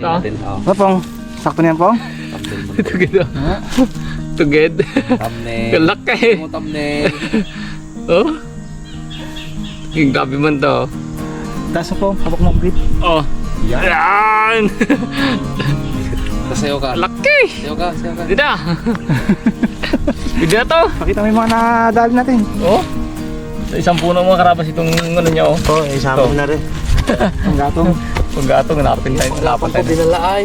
natin. Ano pong? Sakto na yan pong? Tugid. Tugid. Thumbnail. Kalaki. Mo thumbnail. Oh. Yung gabi man to. Taas na pong, habak ng grip. Oh. Yan. Sasayaw ka. Laki. Sayaw ka, sayaw ka. Dida. Dida to. Pakita mo yung mga nadali natin. Oh. Sa isang puno mga karabas itong ano niya oh. Oo, isama mo na rin. Ang gatong. Panggatong, hanapin tayo. Hanapan tayo. Dinala ay.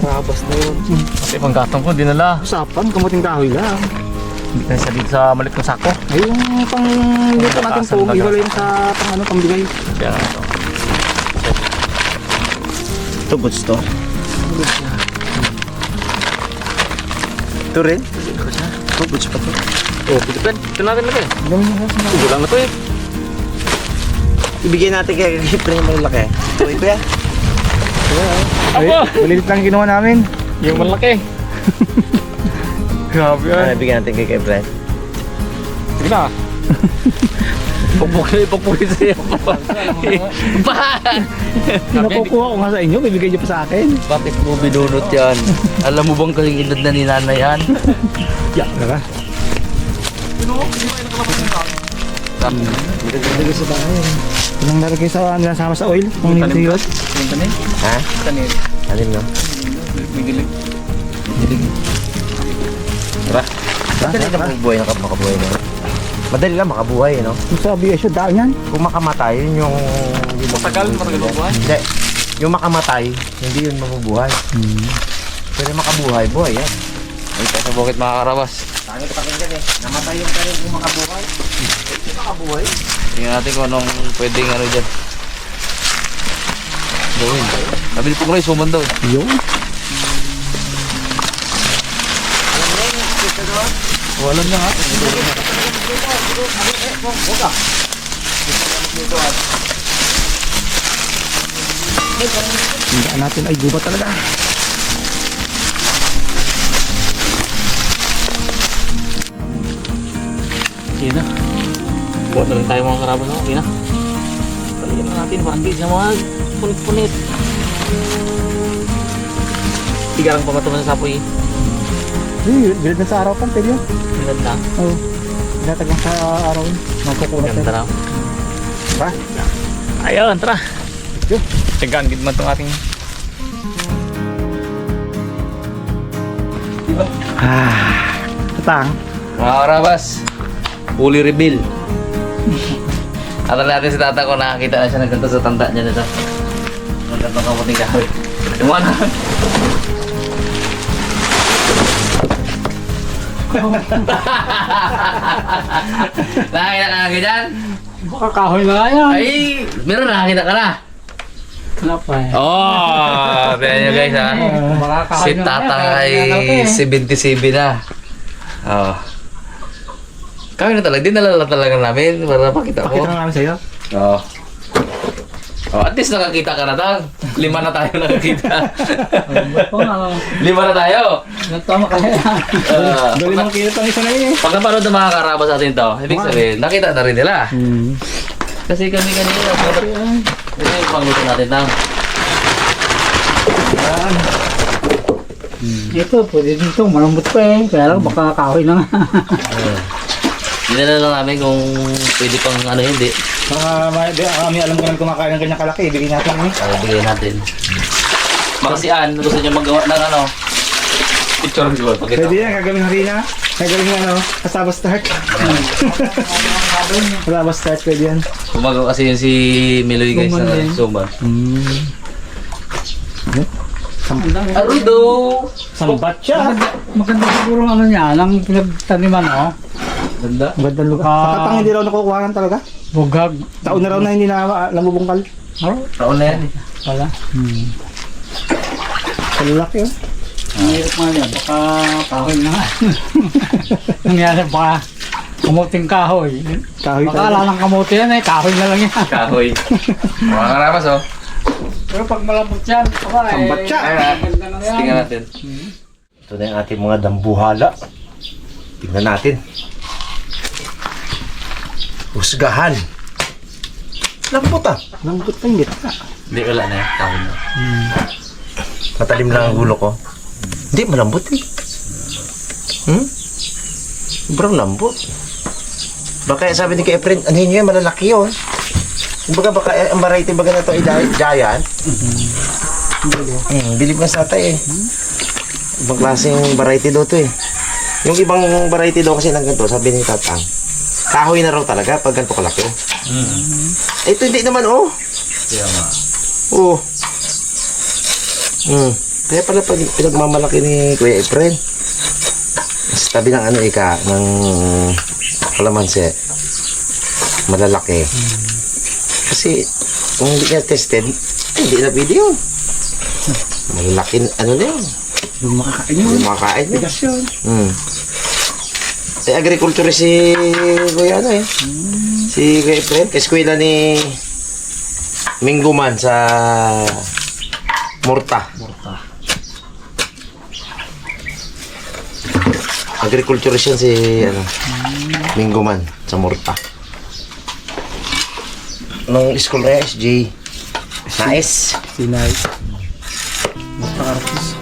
Marabas na yun. Kasi panggatong ko, dinala. Usapan, kamuting kahoy lang. Hindi tayo sa dito sa malit ng sako. Ay, yung pang dito natin Taasan po, baga. iwala yung sa pang ano, pambigay. Kaya nga ito. Ito, goods to. Ito rin? Ito, goods pa to. Oh, pilipan. Ito natin lagi. Ito lang na to eh. Ibigay natin kay Primo yung laki. Ito yan. Apo! Malilit lang ginawa namin. Yung malaki. Grabe yan. Bigyan natin kay Brett. Sige na. Pagpukli sa'yo. Nakukuha ko nga sa inyo, bibigay niyo pa sa akin. Bakit mo binunot yan? Alam mo bang kasing edad na ni Nana yan? Yak na ka. Nilagay sa bahay. Anong nalagay sa nasama sa oil? Kung hindi yun? Ha? Tanin. Alin no? Migilig. Tara. Madali lang makabuhay na makabuhay na. Madali lang makabuhay, no? Yung sa BSO, daan yan. Kung makamatay, yun yung... Matagal mabuhay? Hindi. Yung makamatay, hindi yun mabubuhay. Pero makabuhay, buhay yan. Ay, sa bukit mga karabas. Tangin pa pakinggan eh. Namatay yung kanin yung makabuhay. Yung makabuhay. Tingnan natin kung anong pwedeng ano dyan. Gawin. Nabili po ko na yung suman daw. Yung? Walang na nga. Yung daan natin ay gubat talaga. Sige na. Buat na rin tayo mga karabas. Okay na. Talagyan na natin para hindi siya mga punit-punit. Tigarang pa matuman sa sapoy. Bilad na sa araw pa, pwede yun. Ganda. Oo. Natagang sa araw yun. Magkukulat Ganda na. raw. Ba? Ayun, tara. Yun. Tigaan gid man itong ating... Tatang. Mga karabas, fully reveal. Atal natin si tata ko, nakakita na siya ng ganito sa tanda niya nito. Ang ganito kamuting kahoy. Iwanan. Nakakita ka na dyan? Baka kahoy na yan. Ay, meron nakakita ka na. Wala pa eh. Oh, tingnan nyo guys ha. Si Tatang ay 77 na. Oh. Kami na talaga, dinalala talaga namin para pakita ko. Pakita na namin sa'yo. Oh. Oh, at least nakakita ka na tang. 5 na tayo nakakita. 5 na tayo. Natama ka na yan. Dali mga kilo pang isa na yun eh. Pag napanood ng mga karabas natin to, ibig sabihin, nakita na rin nila. Kasi kami kanina, ito yung pangluto natin tang. Ito, pwede dito. Malambot pa eh. Kaya lang baka kahoy na nga. Dinala lang namin kung pwede pang ano hindi. Kami alam ko naman kumakain ng ganyan kalaki. Ibigay natin eh. Para bigay natin. Baka si Ann, gusto niya magawa ng ano. Picture siguro. Pwede yan. Gagawin harina. Gagawin ano. Kasaba start. Kasaba start pwede yan. Gumagawa kasi yun si Meloy guys Suman na din. suman. Arudo! Sambat siya. Maganda siguro ano niya, ang pinagtaniman, oh. Ganda. Magandang lugar. Katang hindi raw nakukuhaan talaga. Bugag. Taon na raw na hindi na namubungkal. Oh, Taon na yan. wala. Kalulaki oh. Mahirap nga yan, baka kahoy na nga. Nangyari baka kamuting kahoy. Kahoy Baka talaga. lang kamuti yan eh, kahoy na lang yan. Kahoy. Mga karapas oh. Pero pag malambot yan, baka eh. Sambat siya. Maganda na yan. Tingnan natin. Ito na yung ating mga dambuhala. Tingnan natin. Husgahan. Lambot ah. Lambot pa yung gitna. Hindi, wala na yan. Kahoy na. Matalim lang ang gulo ko. Hindi, malambot eh. Sobrang lambot. Baka sabi ni kay Efren, ano yun yan, malalaki yun. Baka ang variety baga na ito ay giant. Bilib nga sa tay eh. Ibang klaseng variety daw to eh. Yung ibang variety daw kasi ng ganito, sabi ni Tatang, kahoy na raw talaga pag ganito kalaki. Ito hindi naman oh. Oh. Kaya pala pag pinagmamalaki ni Kuya Efren, sa tabi ng ano ng kalamansi, malalaki. Kasi kung hindi niya tested, hindi na pwede yun. Malalaki, ano na yun? Yung makakain yun. Yung makakain yun. Bigas yun. Agriculture si Kuya ano eh. Si Kuya Efren, eskwela ni Mingguman sa Murta. Agriculture siya si Mingguman sa Murta. Nung school na SJ. Nice. Sinay. Mata-artis.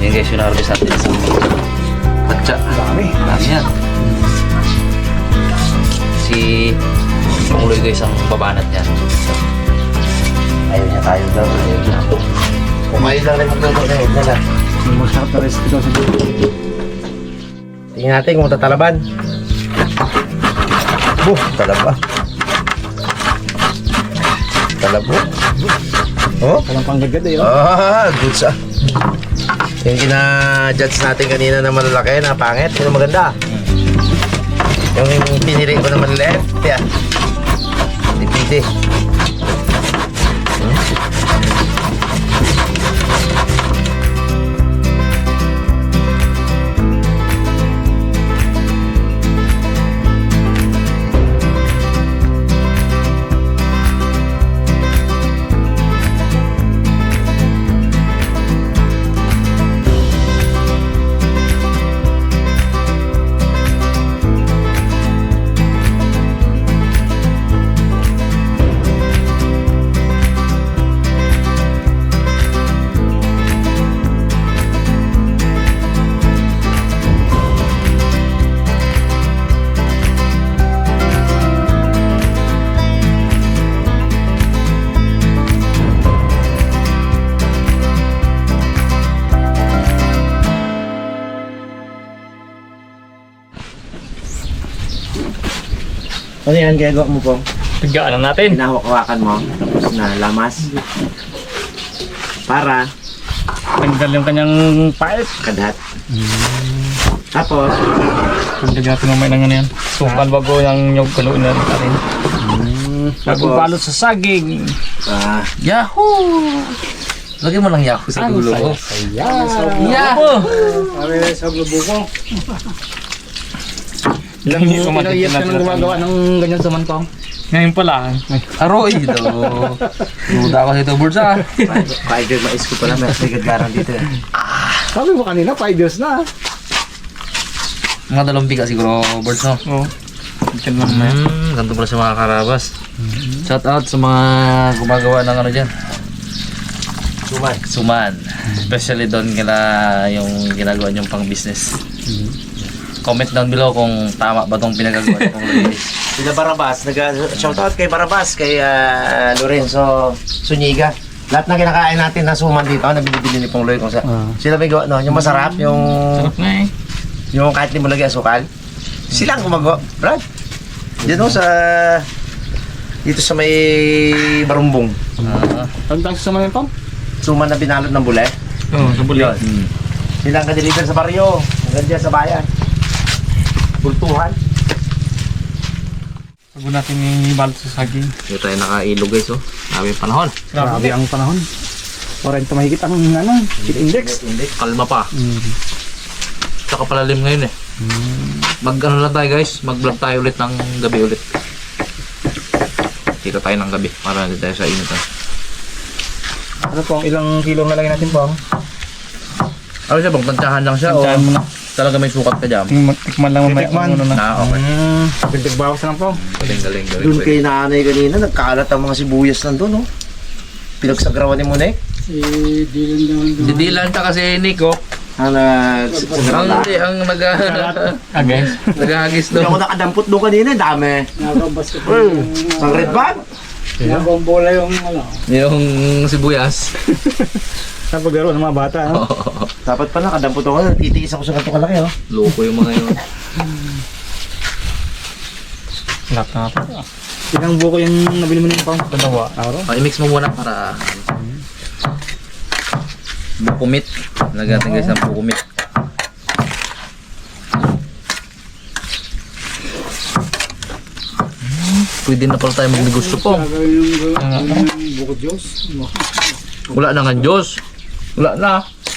Yan guys, yung harvest natin isang patsa. Dami yan. Si Panguloy guys ang babanat yan. Ayaw niya tayo daw. Kumain lang rin magluto na yun. Nala. Yung masarap na recipe daw sa dito. Tingnan natin kung tatalaban. Talaba. Talabo. Oh? Walang panggagad eh. Good sa. Yung kina-judge natin kanina na malalaki, na pangit, yun ang maganda. Yung pinili ko na maliliit, yan. Hindi pwede. Ano yan, gagawa mo po? Pigaan lang natin. Hinahawak-hawakan mo, tapos na lamas. Para Tanggal yung kanyang pipe. kadat. Tapos, Tanggal natin mamaya ng ano yan. Sukal bago yung nyog kaluin na natin. Bago balot sa saging. Yahoo! Lagyan mo lang Yahoo sa dulo ko. Yahoo! Pare sa globoko. Ilang Ilang years ka nang gumagawa ng ganyan sa Mantong? Ngayon pala. Aroy! Ito. Duda ako sa ito, birds ah. 5 years mais ko pala, may sigad dito eh. Sabi mo kanina, 5 years na. Mga dalawang biga siguro, birds no? Oo. Diyan lang na yan. Ganito pala sa mga karabas. Shout out sa mga gumagawa ng ano dyan. Suman. Especially doon kila yung ginagawa niyong pang business. Comment down below kung tama ba itong pinagagawa niyo pang Luis. Sila Barabas, nag-shoutout kay Barabas, kay Lorenzo Zuniga. Lahat na kinakain natin na suman dito, na binibili ni Pong Loy kung sa... Sila may gawa, no? Yung masarap, yung... Sarap nga eh. Yung kahit di mo lagyan asukal. Sila ang gumagawa, Brad. Diyan o sa... Dito sa may Barumbong. Tagdag sa mga pang? Suman na binalot ng bule. Oo, sa buliyan. Sila ang ka-deliver sa baryo. Hanggang dyan sa bayan. Bultuhan. Bago natin ibalot sa saging. Dito tayo nakailog guys oh. Sabi yung panahon. Grabe ang panahon. 40 mahigit ang heat index. Kalma pa. Tsaka palalim ngayon eh. Mag-ano lang tayo guys. Mag-vlog tayo ulit ng gabi ulit. Dito tayo ng gabi para hindi tayo sa init. Ano po, ilang kilo na lagyan natin po? Ano siya bang? Tansyahan lang siya Tansyahan mo na. talaga may sukat ka dyan? Tikman lang mamaya. Tikman. Ano na. Okay. Dagdag bawas na lang po. Galing. Doon kay nanay kanina, nagkaalat ang mga sibuyas nandun, no? Pinagsagrawan ni Monek. Didilan ka kasi Nico. Ang nagsagrawan. Ang Again. naghahagis Hindi ako doon. nakadampot doon kanina, dami. Sa red bag? Nabombola yung ano. Yung sibuyas. Sa paglaro ng mga bata, no? Dapat pa nakadampot ako, titiis ako sa ganito kalaki, oh. Loko yung mga yun. Lahat na natin. Ilang buko yung nabili mo nito pang? Dalawa. Araw? I-mix mo muna para bukumit. Lagyan natin guys ng bukumit. Pwede na pala tayo magnegosyo po. Gagawin yung buko Diyos. Wala na nga Diyos. Wala na.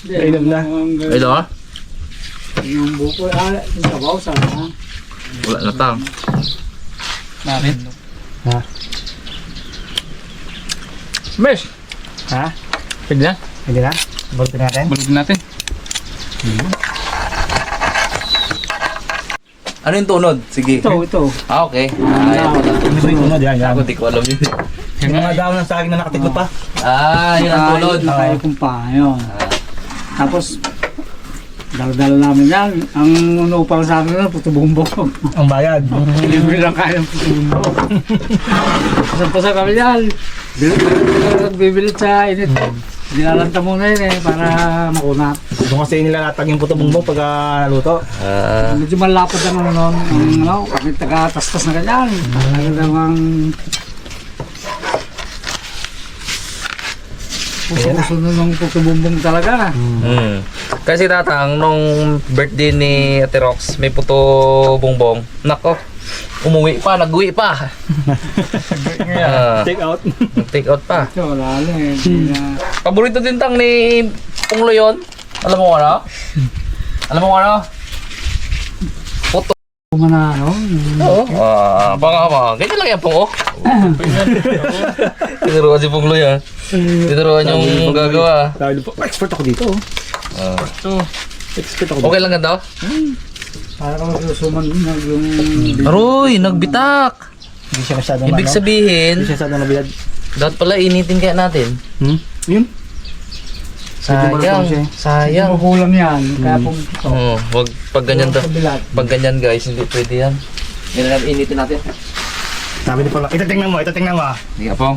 Kainom na. Ito ha. Yung buko, yung sabaw sana. Wala na tang. Natin. Ha? Mesh! Ha? Pwede na. Hindi na? Balutin natin? Balugin natin. Ano yung tunod? Sige. Ito. Ah, okay. Ayan pala. Gusto yung unod, yan. Ako di ko alam yun. Yung mga daon ng saging na nakatiklop pa. Ah, yun ang tunod. Kaya kong pa, yun. Tapos, dala-dala namin yan. Ang upang sa amin na, puto bumbong. Ang bayad. Libre lang kaya ng puto bumbong. Pasang-pasa kami yan. Bibili sa init. Nilalanta muna yun eh, para makunat. Doon kasi nilalatag yung puto bumbong pag naluto. Medyo malapad ang ano nun. Ang kami taga-tastas na ganyan. Ano namang puso-puso na ng puto bumbong talaga. Kasi tatang, nung birthday ni Ate Rox, may puto bongbong. Nako, umuwi pa, nag-uwi pa. Take out. Take out pa. Ito, wala na eh. Hindi na. Paborito din tang ni Punglo yun. Alam mo ano? Alam mo ano? Puto. Kumana ano. Oo. Baka ganyan lang yan Pung, oh. Tinuruan si Punglo yan. Tinuruan yung gagawa. Dahil po, expert ako dito. Expert ako dito. Okay lang ganda? Para kang susuman yung... Aroy, nagbitak. Hindi siya masyadong Ibig ano. sabihin, Hindi siya masyadong nabilad. dapat pala initin kaya natin. Yun. Sayang. Kukulang yan. Kaya pong ito. Oo, wag pag ganyan to. Kabilat. Pag ganyan guys, hindi pwede yan. Yan lang initin natin. Sabi ni Paula, ito tingnan mo. Hindi ka Pong.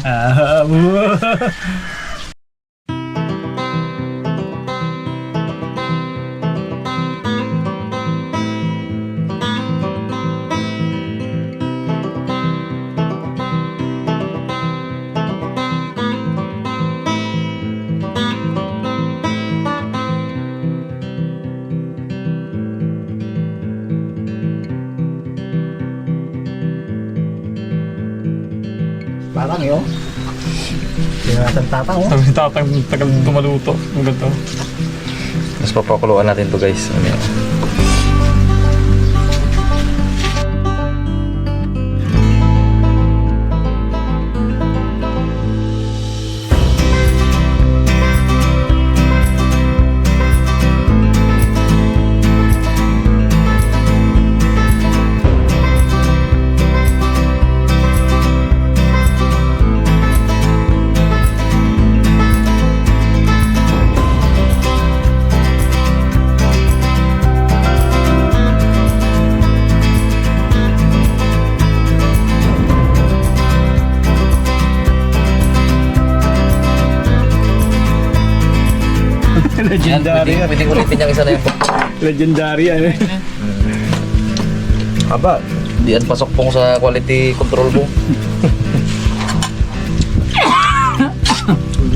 Parang yun. Tingnan natin tatang, oh. Sabi ni tatang, tagal tumaluto. Ang ganito. Mas papakuluan natin to guys. Ano yan? Legendary yan. Pwede ulitin yung isa na yun. Legendary yan eh. Aba, di yan pasok pong sa quality control mo.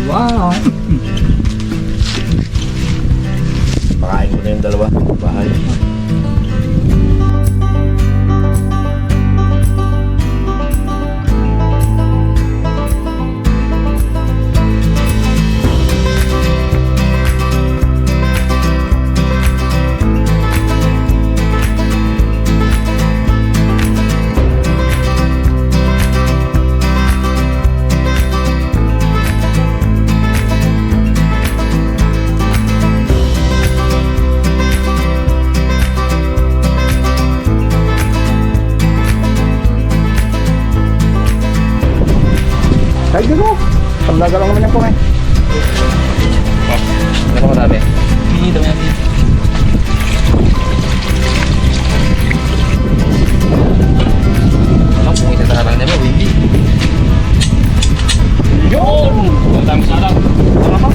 Wow. Pakain ko na yung dalawa. Bahay. Kahit gano'n. Paglaga lang naman yan po eh. Ano marami? Hindi, dami natin. Alam kung itataharang niya mo, hindi. Yun! Ang dami sa alam. Tara pa.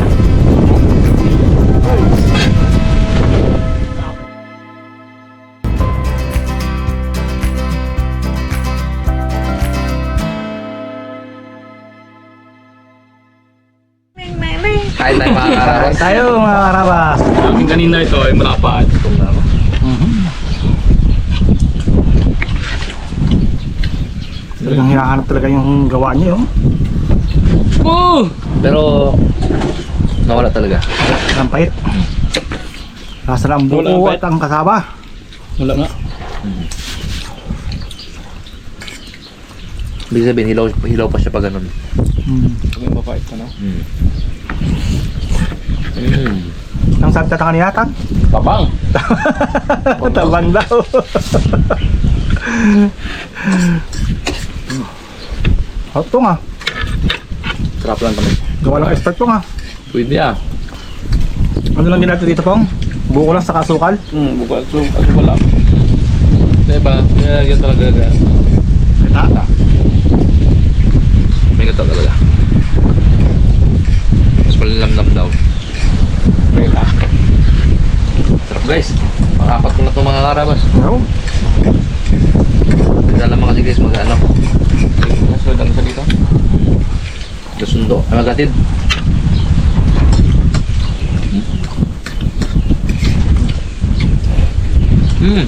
Kahit tayo makakarawan. Kain tayo mga karabas. Amin kanina ito ay malapad. Talagang hinahanap talaga yung gawa niyo. Oh! Pero, nawala talaga. Ang pait. Nasa lang Wala ang buko pait. at ang kasaba. Wala nga. Ibig sabihin, hilaw pa siya pa ganun. Kami mapait ka na. Ang sabi tatang kanina tan? Tabang! Tabang daw. Ito nga. Sarap lang kami. Gawa lang expert po nga. Pwede ah. Ano lang din natin dito pong? Buko lang sa kasukal. Bukal. So, ano wala. Diba? Kaya yan talaga. Kita. May gata talaga. Mas malinamnam daw. Pwede. Sarap guys. Pang-apat ko na itong mga karabas. Oo. Nagdala mga kasi guys mag-ano. Nasunod ang isa dito. Gasundo. Ay magatid.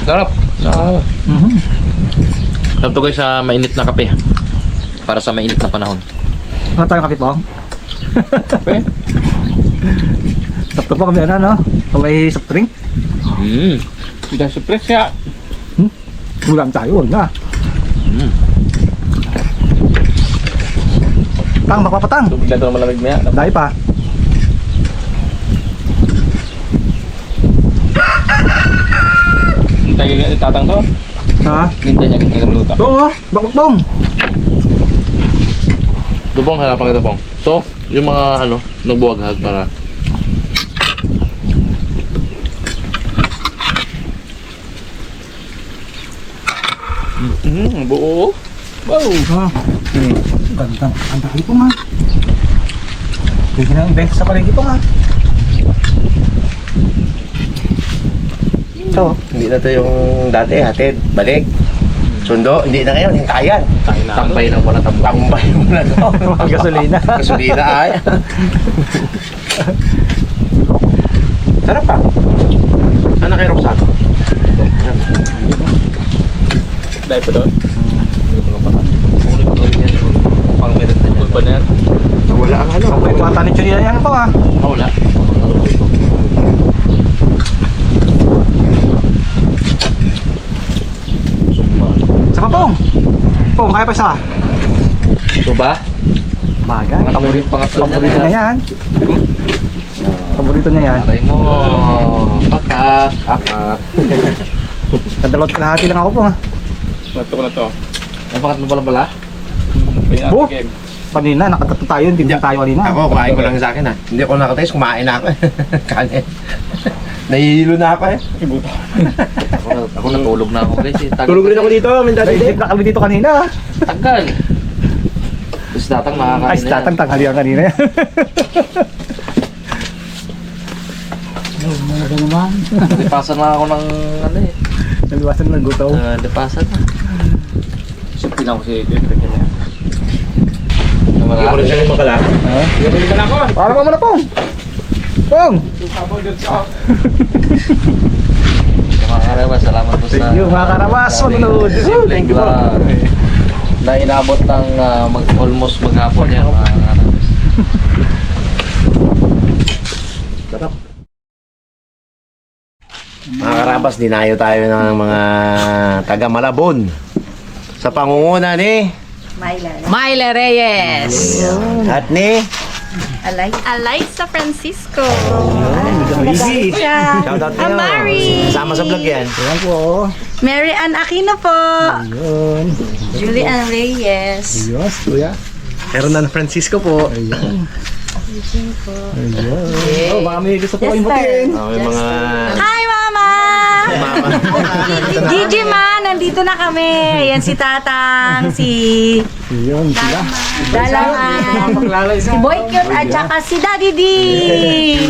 Sarap. Sarap to guys sa mainit na kape. Para sa mainit na panahon. Ano tayong kapit po? Kape? Tapos po kami ano, no? Kung may soft drink. Hindi sa presya. Ulam tayo, huwag na. Tang, makapatang. Tubig na ito na malamig maya. Dahil pa. Hintay ka itatang to. Ha? Hintay niya kita maluto. Oo, bakit bong? Dubong, harapan kita pong. So, yung mga ano, nagbuwaghag para Buo. Wow. Ha? Ganda. Ang dahil po nga. Hindi na invent sa palengke po nga. Ito. Hindi na to yung dati, hatid, balik. Sundo, hindi na ngayon, hintayan. Tayo na. tambay lang wala tambay. Tambay mo na to. Ang gasolina. Gasolina ay. Sarap pa. Ano kay Roxanne? Dahil pa doon. Pang meron na niya. Ba na yan? Wala ang ano. May mga tanit yun yan po nga. Wala. Saka pong. Pong, kaya pa isa. Ito ba? Bagay. Pangatlo Paborito na niya yan. Paborito niya yan. Aray mo. Pakat. Kadalot kalahati lang ako po nga. Nato ko na to. Ang pangatlo pala pala? Kaya Bo. game. Kanina, nakatato tayo. Hindi Hindi. tayo kanina. Ako, kumain ko lang sa akin ha. Hindi ako nakatayo, kumain na ako eh. Kanin. Nahihilo na ako eh. Ako natulog na ako guys. Tulog rin ako dito, may dati Naisip na kami dito kanina. Tagal. Tapos datang Ay, makakain na yan. tatang tanghalian kanina yan. naman. Lipasan na ako ng ano eh. Naliwasan ng guto. Lipasan na. Siyempre lang ko si Pepe niya. Hindi mo rin siya makala. Para pa mo na, Pong! Pong! Mga karabas, salamat po sa... Thank you, mga karabas. Manood. Thank you po. Na inabot ng almost maghapon yan, mga karabas. Mga karabas, dinayo tayo ng mga taga Malabon. Sa pangunguna ni Myla Reyes. at ni Alaysa Francisco. Easy. shoutout niyo. Amari. Sama sa vlog yan. Ayan po. Mary Ann Aquino po. Ayun. Julie Ann Reyes. Ayos, kuya. Hernan Francisco po. Ayun. Oh, baka may gusto po kayong batiin. May mga Hi, Mama! Gigi Ma, nandito na kami. Yan si Tatang, si Ayun, sila. Dalangan, si Boy Cute, at saka si Daddy D.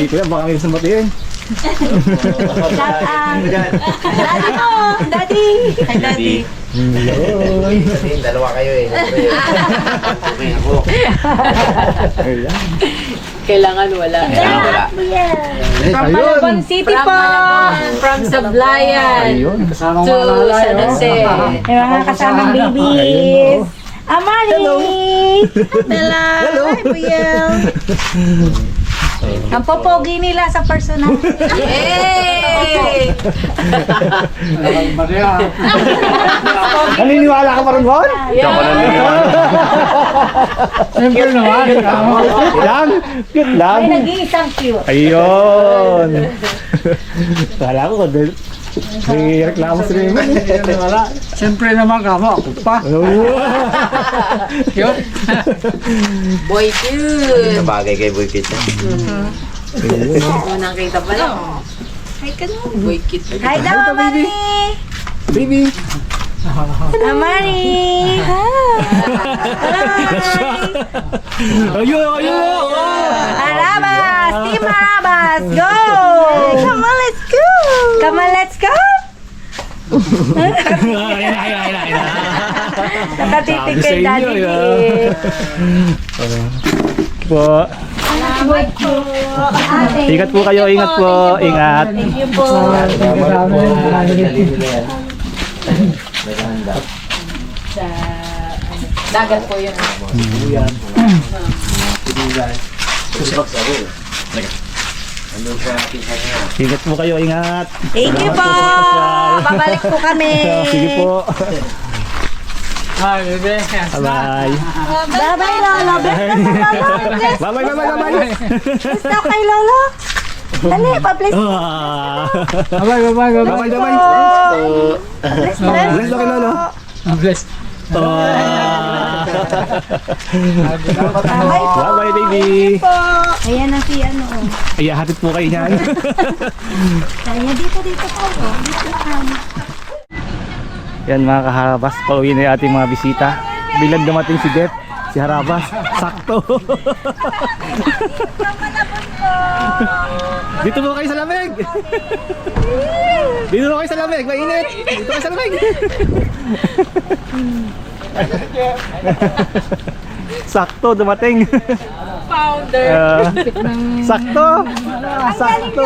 Kuya, baka may gusto batiin. Tatang. Daddy mo! Daddy! Hi, Daddy. dalawa kayo eh. Okay ako. Ayan. Kailangan wala. From Malabon City po! From Sablayan Ayun. Kasama to mga lalay. San Jose. May mga kasamang babies. Amari! Hello! Bella! Hi, Buyel! Ang popogi nila sa personal. Yay! Maria. Naniniwala ka pa rin, Bon? Siyempre naman. Lang? Cute lang. May nag-iisang cute. Ayun. Kala ko, may reklamo si Raymond. Wala. Siyempre naman kamo. Ako pa. Yun. Boy cute! Sabagay kay Boy Kit. Unang kita pa lang. Hi ka no. Boy cute. Hi daw, Amari! Baby. Amari! Ayun, ayun. Arabas! Team Arabas! Go! Come on, let's go! Come on, let's go! Nakatitig Sabi sa kay inyo, Daddy D. Po. Ingat po kayo, ingat po. Ingat. Thank you po. Dagat po yun. Ingat po kayo, ingat. Thank you po! Babalik po kami. Sige po. Hi, bebe. Bye. Bye-bye, Lolo. Bless ka sa Lolo. Bless. Bye, bye, bye, bye. Bless daw kay Lolo. Dali, pa-bless. Bye, bye, bye, bye. Bye, bye, bye. Bless, bless. Bless lang kay Lolo. Bless. Bye po. Bye, bye, baby. Ayan na si ano. Ay, hatid po kayo niyan. Kaya dito po. Dito na. Yan mga kaharabas, pauwi na yung ating mga bisita. Bilang dumating si Jeff, si Harabas, sakto. Dito po kayo sa lamig. Dito po kayo sa lamig, mainit. Dito kayo sa lamig. Sakto, dumating. Founder. Sakto. Sakto.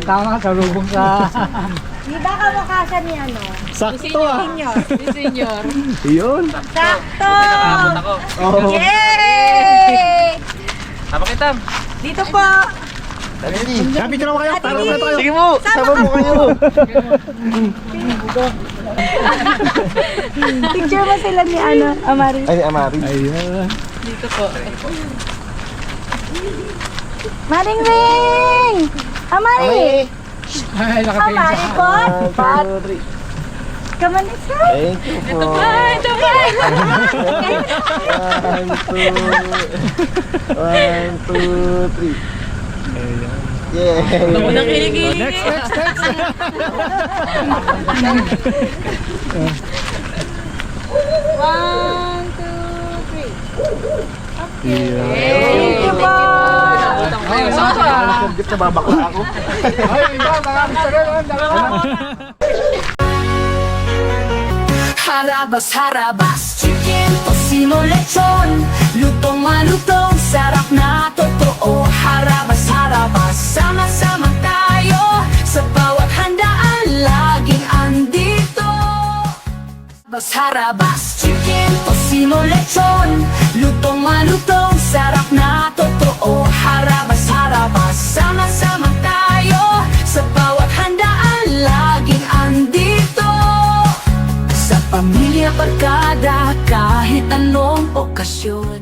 Tama, karubong ka. Di ba kamukha ni ano? Sakto ah. Senior. Yun. Sakto! Oh. Yay! Sama kita. Dito po. Kapit na mo kayo. Tara na tayo. Sige mo, sama mo kayo. Picture mo sila ni ano, Amari. Ay, Amari. Ayun. Dito po. Maring Ring! Amari! Ay, nakatingin Amari sa po! Come on, let's go! Thank you po. Ito ba? 1, 2, 3. Yeah. Unang kiligili. Next. One, two, three. Yeah. Thank you po! Utang ko yun. Jeff na babakla ako. Harabas, harabas, chicken, tocino, lechon. Lutong malutong, sarap na totoo. Harabas, harabas, sama-sama tayo. Sa bawat handaan, laging andito. Harabas, harabas, chicken, tocino, lechon. Lutong malutong, sarap na totoo. Harabas, harabas, sama-sama tayo. Sa bawat handaan, laging andito. Sa pamilya, barkada, kahit anong okasyon.